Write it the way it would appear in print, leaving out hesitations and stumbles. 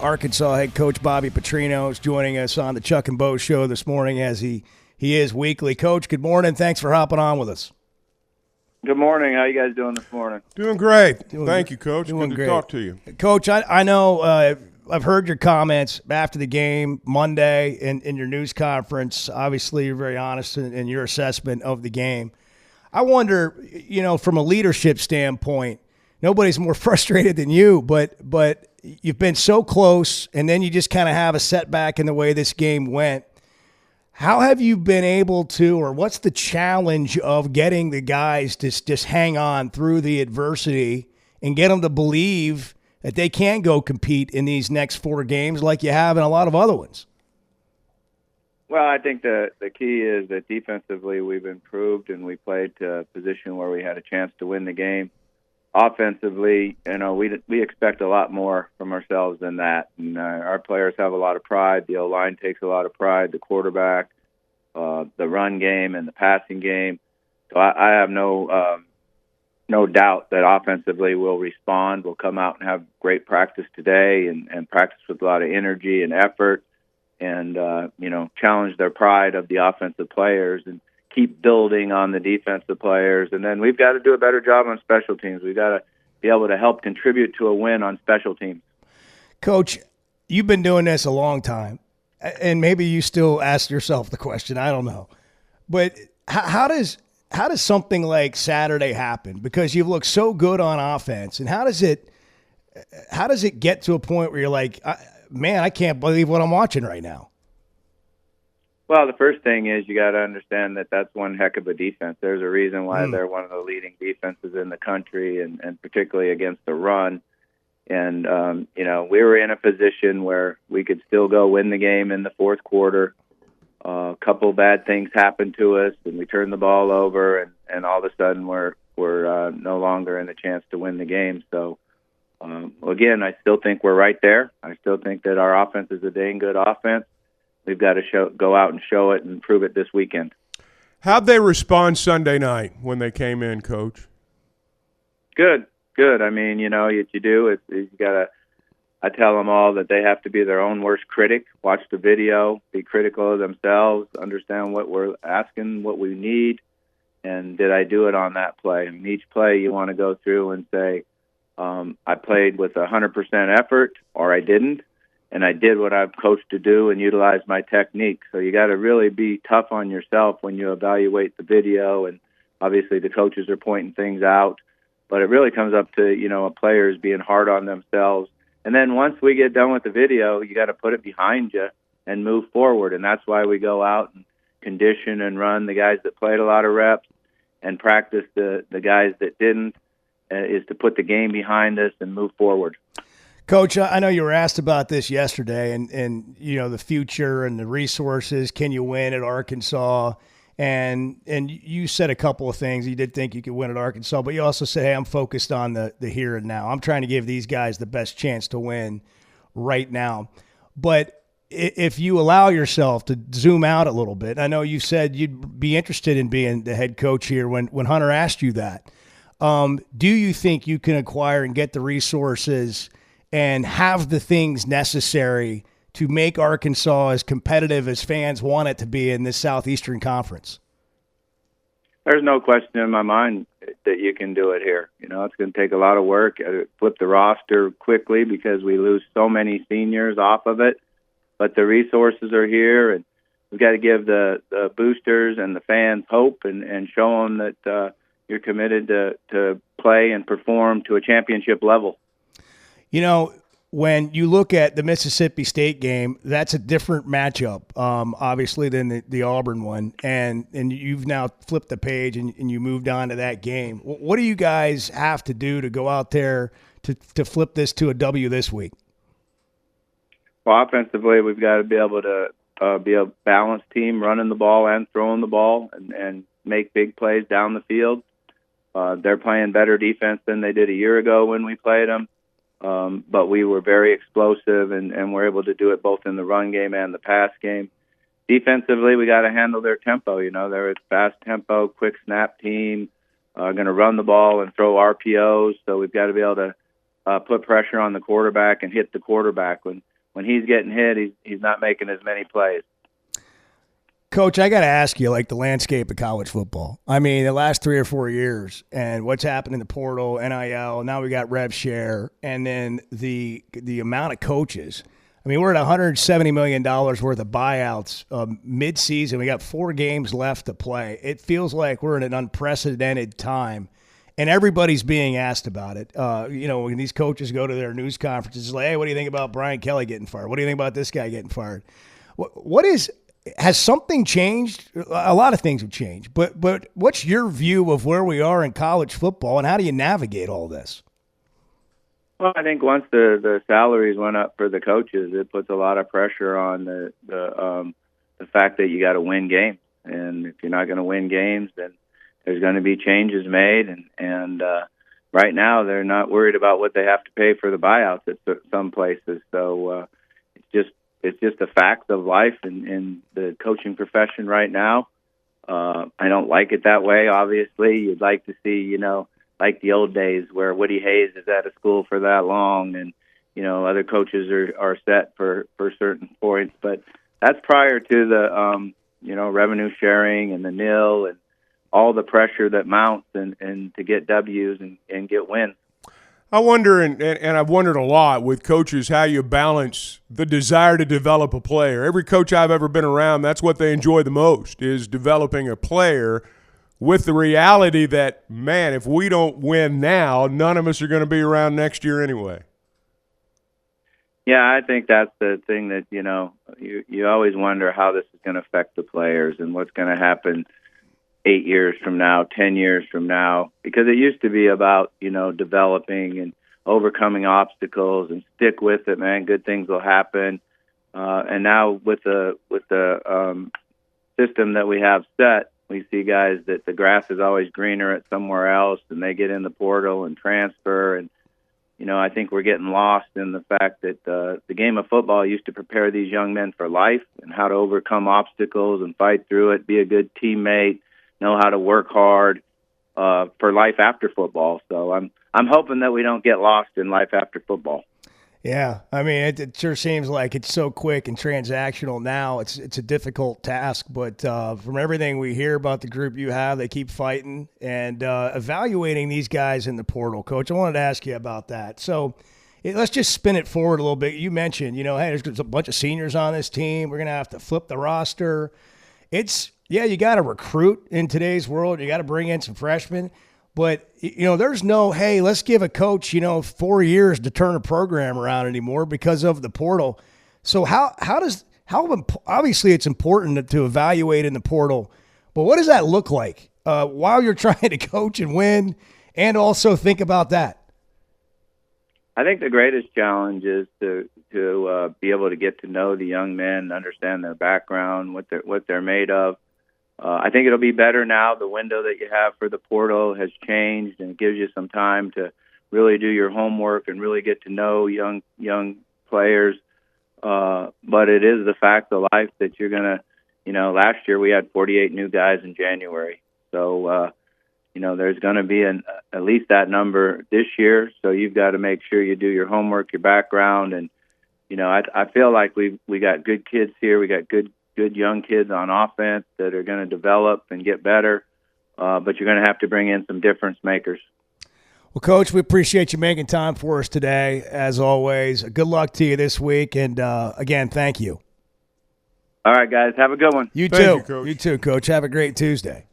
Arkansas head coach Bobby Petrino is joining us on the Chuck and Bo Show this morning, as he is weekly. Coach, good morning. Thanks for hopping on with us. Good morning. How you guys doing this morning? Doing great. Thank you, Coach. Good to talk to you. Coach, I know I've heard your comments after the game Monday in your news conference. Obviously, you're very honest in your assessment of the game. I wonder, from a leadership standpoint, nobody's more frustrated than you, but you've been so close, and then you just kind of have a setback in the way this game went. How have you been able to, or what's the challenge of getting the guys to just hang on through the adversity and get them to believe that they can go compete in these next 4 games like you have in a lot of other ones? Well, I think the key is that defensively we've improved and we played to a position where we had a chance to win the game. Offensively, we expect a lot more from ourselves than that. And our players have a lot of pride. The O-line takes a lot of pride, the quarterback, the run game, and the passing game. So I have no doubt that offensively we'll respond. We'll come out and have great practice today and practice with a lot of energy and effort and, challenge their pride of the offensive players and keep building on the defensive players. And then we've got to do a better job on special teams. We've got to be able to help contribute to a win on special teams. Coach, you've been doing this a long time, and maybe you still ask yourself the question. I don't know. But how does something like Saturday happen? Because you've looked so good on offense. And how does it get to a point where you're like, man, I can't believe what I'm watching right now? Well, the first thing is you got to understand that that's one heck of a defense. There's a reason why they're one of the leading defenses in the country, and particularly against the run. And, we were in a position where we could still go win the game in the fourth quarter. A couple bad things happened to us, and we turned the ball over, and all of a sudden we're no longer in a chance to win the game. So, again, I still think we're right there. I still think that our offense is a dang good offense. We've got to go out and show it and prove it this weekend. How'd they respond Sunday night when they came in, Coach? Good. I mean, what you do is you got to. I tell them all that they have to be their own worst critic. Watch the video, be critical of themselves, understand what we're asking, what we need, and did I do it on that play? And each play you want to go through and say, I played with 100% effort, or I didn't. And I did what I've coached to do and utilize my technique. So you got to really be tough on yourself when you evaluate the video. And obviously the coaches are pointing things out. But it really comes up to, players being hard on themselves. And then once we get done with the video, you got to put it behind you and move forward. And that's why we go out and condition and run the guys that played a lot of reps and practice the guys that didn't, is to put the game behind us and move forward. Coach, I know you were asked about this yesterday and the future and the resources. Can you win at Arkansas? And you said a couple of things. You did think you could win at Arkansas, but you also said, hey, I'm focused on the here and now. I'm trying to give these guys the best chance to win right now. But if you allow yourself to zoom out a little bit, I know you said you'd be interested in being the head coach here when Hunter asked you that. Do you think you can acquire and get the resources and have the things necessary to make Arkansas as competitive as fans want it to be in this Southeastern Conference? There's no question in my mind that you can do it here. It's going to take a lot of work. Flip the roster quickly because we lose so many seniors off of it. But the resources are here, and we've got to give the boosters and the fans hope and show them that you're committed to play and perform to a championship level. When you look at the Mississippi State game, that's a different matchup, obviously, than the Auburn one. And you've now flipped the page and you moved on to that game. What do you guys have to do to go out there to flip this to a W this week? Well, offensively, we've got to be able to be a balanced team, running the ball and throwing the ball and make big plays down the field. They're playing better defense than they did a year ago when we played them. But we were very explosive and were able to do it both in the run game and the pass game. Defensively, we got to handle their tempo. They're a fast tempo, quick snap team, going to run the ball and throw RPOs. So we've got to be able to put pressure on the quarterback and hit the quarterback. When when he's getting hit, he's not making as many plays. Coach, I got to ask you, like the landscape of college football. I mean, the last 3 or 4 years and what's happened in the portal, NIL, now we got rev share, and then the amount of coaches. I mean, we're at $170 million worth of buyouts mid-season. We got 4 games left to play. It feels like we're in an unprecedented time, and everybody's being asked about it. When these coaches go to their news conferences, it's like, hey, what do you think about Brian Kelly getting fired? What do you think about this guy getting fired? Has something changed? A lot of things have changed, but what's your view of where we are in college football, and how do you navigate all this? Well, I think once the salaries went up for the coaches, it puts a lot of pressure on the fact that you got to win games, and if you're not going to win games, then there's going to be changes made, and right now they're not worried about what they have to pay for the buyouts at some places. So it's just a fact of life in the coaching profession right now. I don't like it that way. Obviously, you'd like to see, like the old days where Woody Hayes is at a school for that long, and other coaches are set for certain points. But that's prior to the revenue sharing and the nil and all the pressure that mounts and to get W's and get wins. I wonder, and I've wondered a lot with coaches, how you balance the desire to develop a player. Every coach I've ever been around, that's what they enjoy the most, is developing a player, with the reality that, man, if we don't win now, none of us are going to be around next year anyway. Yeah, I think that's the thing that, you always wonder how this is going to affect the players and what's going to happen 8 years from now, 10 years from now, because it used to be about, developing and overcoming obstacles and stick with it, man. Good things will happen. And now with the system that we have set, we see guys that the grass is always greener at somewhere else, and they get in the portal and transfer. And, I think we're getting lost in the fact that the game of football used to prepare these young men for life and how to overcome obstacles and fight through it, be a good teammate, know how to work hard for life after football. So I'm hoping that we don't get lost in life after football. Yeah, I mean, it sure seems like it's so quick and transactional now. It's a difficult task, but from everything we hear about the group you have, they keep fighting and evaluating these guys in the portal. Coach, I wanted to ask you about that. So let's just spin it forward a little bit. You mentioned, hey, there's a bunch of seniors on this team. We're going to have to flip the roster. You got to recruit in today's world. You got to bring in some freshmen. But, there's no, hey, let's give a coach, 4 years to turn a program around anymore because of the portal. So obviously it's important to evaluate in the portal, but what does that look like while you're trying to coach and win and also think about that? I think the greatest challenge is to be able to get to know the young men, understand their background, what they're made of. I think it'll be better now. The window that you have for the portal has changed, and it gives you some time to really do your homework and really get to know young players. But it is the fact of life that you're going to, last year we had 48 new guys in January. So, there's going to be at least that number this year. So you've got to make sure you do your homework, your background. And, I feel like we got good kids here. We got good young kids on offense that are going to develop and get better, but you're going to have to bring in some difference makers. Well, Coach, we appreciate you making time for us today, as always. Good luck to you this week, and again, thank you. All right, guys, have a good one. You too, Coach. Have a great Tuesday.